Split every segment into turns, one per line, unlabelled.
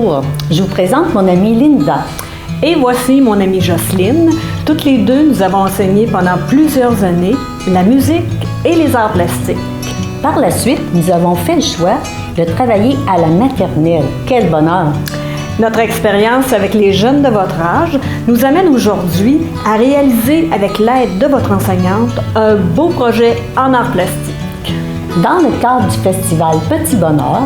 Bonjour, je vous présente mon amie Linda.
Et voici mon amie Jocelyne. Toutes les deux, nous avons enseigné pendant plusieurs années la musique et les arts plastiques.
Par la suite, nous avons fait le choix de travailler à la maternelle. Quel bonheur!
Notre expérience avec les jeunes de votre âge nous amène aujourd'hui à réaliser, avec l'aide de votre enseignante, un beau projet en arts plastiques.
Dans le cadre du festival Petit Bonheur,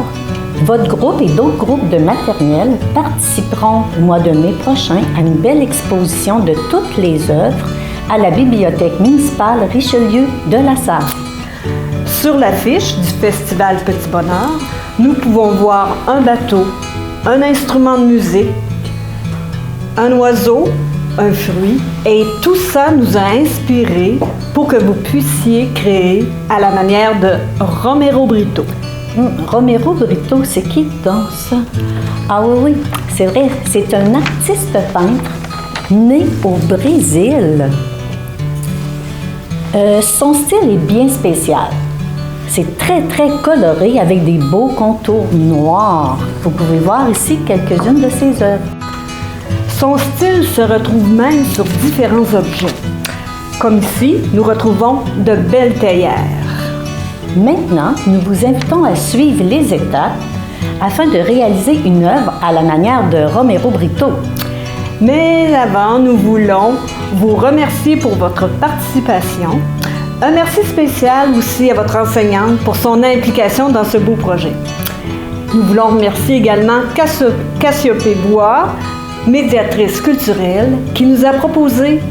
votre groupe et d'autres groupes de maternelle participeront au mois de mai prochain à une belle exposition de toutes les œuvres à la Bibliothèque municipale Richelieu de la Sarre.
Sur l'affiche du festival Petit Bonheur, nous pouvons voir un bateau, un instrument de musique, un oiseau, un fruit, et tout ça nous a inspirés pour que vous puissiez créer à la manière de Romero Britto.
Romero Britto, c'est qui donc ça? Ah oui, c'est vrai, c'est un artiste peintre né au Brésil. Son style est bien spécial. C'est très, très coloré avec des beaux contours noirs. Vous pouvez voir ici quelques-unes de ses œuvres.
Son style se retrouve même sur différents objets. Comme ici, nous retrouvons de belles théières.
Maintenant, nous vous invitons à suivre les étapes afin de réaliser une œuvre à la manière de Romero Britto.
Mais avant, nous voulons vous remercier pour votre participation. Un merci spécial aussi à votre enseignante pour son implication dans ce beau projet. Nous voulons remercier également Cassiope Bois, médiatrice culturelle, qui nous a proposé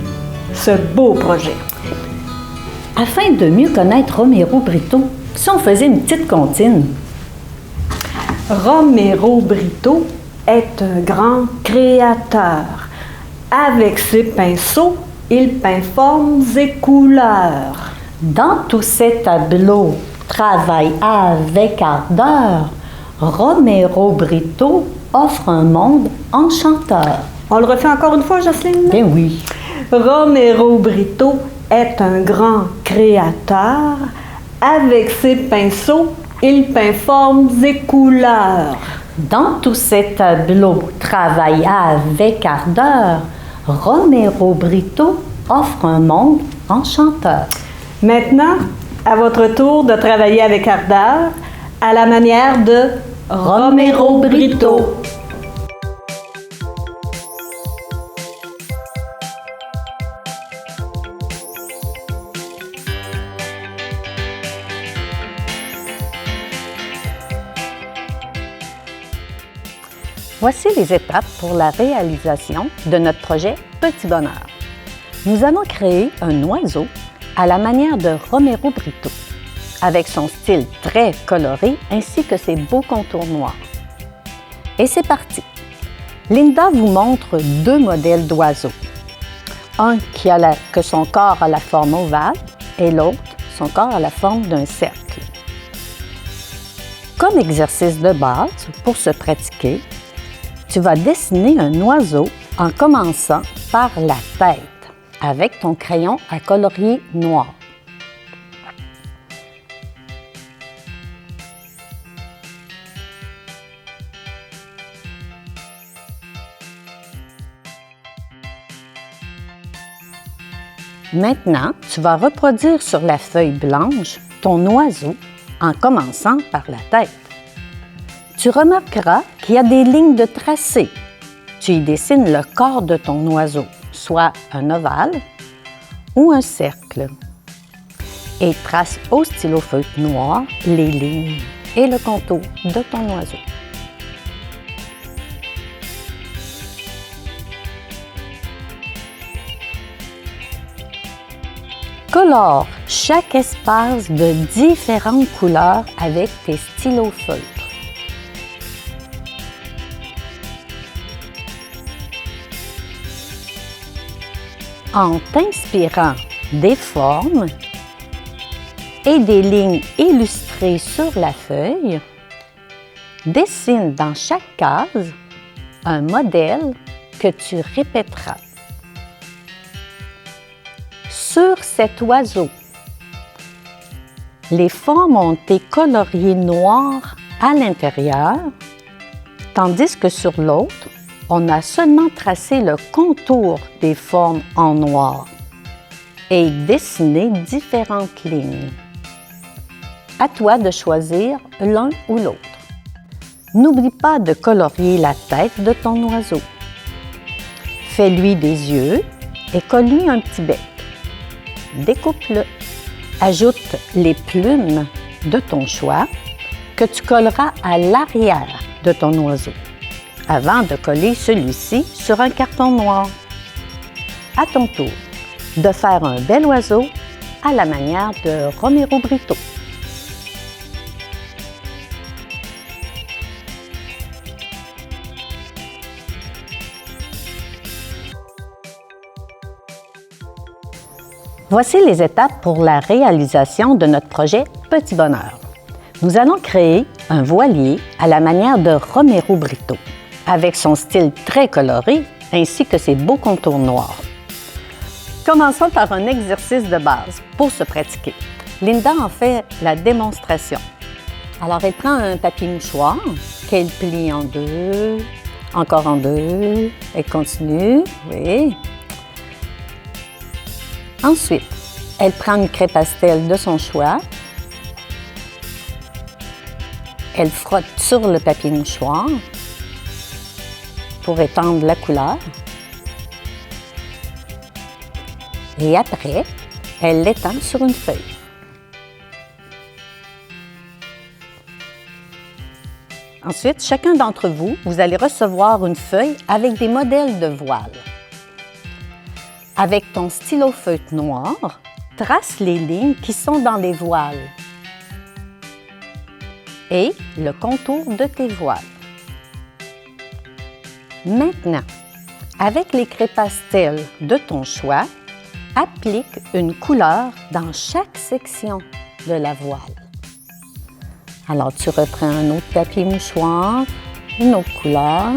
ce beau projet.
Afin de mieux connaître Romero Britto, si on faisait une petite comptine.
Romero Britto est un grand créateur. Avec ses pinceaux, il peint formes et couleurs.
Dans tous ces tableaux, travaille avec ardeur, Romero Britto offre un monde enchanteur.
On le refait encore une fois, Jocelyne?
Bien oui.
Romero Britto est un grand créateur. Avec ses pinceaux, il peint formes et couleurs.
Dans tous ces tableaux, travaille avec ardeur, Romero Britto offre un monde enchanteur.
Maintenant, à votre tour de travailler avec ardeur à la manière de Romero Britto.
Voici les étapes pour la réalisation de notre projet Petit Bonheur. Nous allons créer un oiseau à la manière de Romero Britto, avec son style très coloré ainsi que ses beaux contours noirs. Et c'est parti! Linda vous montre deux modèles d'oiseaux. Un que son corps a la forme ovale et l'autre, son corps a la forme d'un cercle. Comme exercice de base, pour se pratiquer, tu vas dessiner un oiseau en commençant par la tête avec ton crayon à colorier noir. Maintenant, tu vas reproduire sur la feuille blanche ton oiseau en commençant par la tête. Tu remarqueras qu'il y a des lignes de tracé. Tu y dessines le corps de ton oiseau, soit un ovale ou un cercle. Et trace au stylo feutre noir les lignes et le contour de ton oiseau. Colore chaque espace de différentes couleurs avec tes stylos feutres. En t'inspirant des formes et des lignes illustrées sur la feuille, dessine dans chaque case un modèle que tu répéteras. Sur cet oiseau, les formes ont été coloriées noires à l'intérieur tandis que sur l'autre, on a seulement tracé le contour des formes en noir et dessiné différentes lignes. À toi de choisir l'un ou l'autre. N'oublie pas de colorier la tête de ton oiseau. Fais-lui des yeux et colle-lui un petit bec. Découpe-le. Ajoute les plumes de ton choix que tu colleras à l'arrière de ton oiseau avant de coller celui-ci sur un carton noir. À ton tour de faire un bel oiseau à la manière de Romero Britto. Voici les étapes pour la réalisation de notre projet Petit Bonheur. Nous allons créer un voilier à la manière de Romero Britto, avec son style très coloré ainsi que ses beaux contours noirs. Commençons par un exercice de base pour se pratiquer. Linda en fait la démonstration. Alors, elle prend un papier mouchoir qu'elle plie en deux, encore en deux, elle continue, oui. Ensuite, elle prend une craie pastel de son choix. Elle frotte sur le papier mouchoir pour étendre la couleur. Et après, elle l'étend sur une feuille. Ensuite, chacun d'entre vous, vous allez recevoir une feuille avec des modèles de voiles. Avec ton stylo feutre noir, trace les lignes qui sont dans les voiles et le contour de tes voiles. Maintenant, avec les craies pastel de ton choix, applique une couleur dans chaque section de la voile. Alors, tu reprends un autre papier mouchoir, une autre couleur.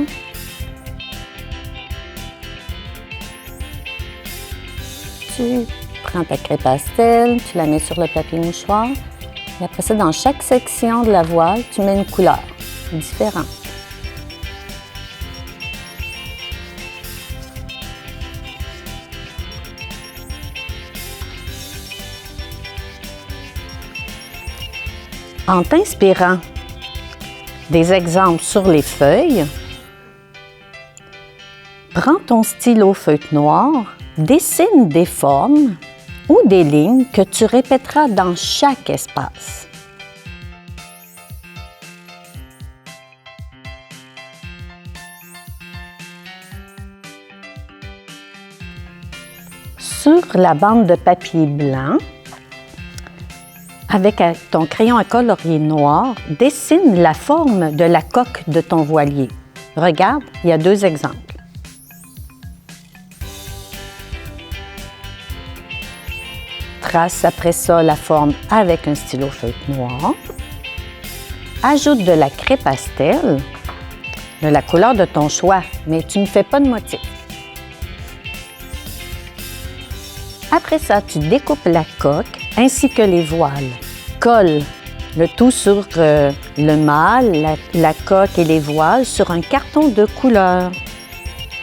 Tu prends ta craie pastel, tu la mets sur le papier mouchoir. Et après ça, dans chaque section de la voile, tu mets une couleur différente. En t'inspirant des exemples sur les feuilles, prends ton stylo feutre noir, dessine des formes ou des lignes que tu répéteras dans chaque espace. Sur la bande de papier blanc, avec ton crayon à colorier noir, dessine la forme de la coque de ton voilier. Regarde, il y a deux exemples. Trace après ça la forme avec un stylo feutre noir. Ajoute de la craie pastel, de la couleur de ton choix, mais tu ne fais pas de motif. Après ça, tu découpes la coque ainsi que les voiles. Colle le tout sur le mâle, la coque et les voiles sur un carton de couleur.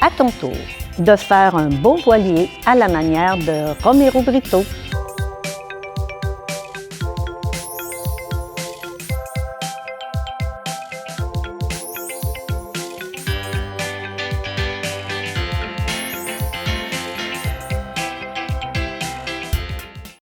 À ton tour de faire un beau voilier à la manière de Romero Britto.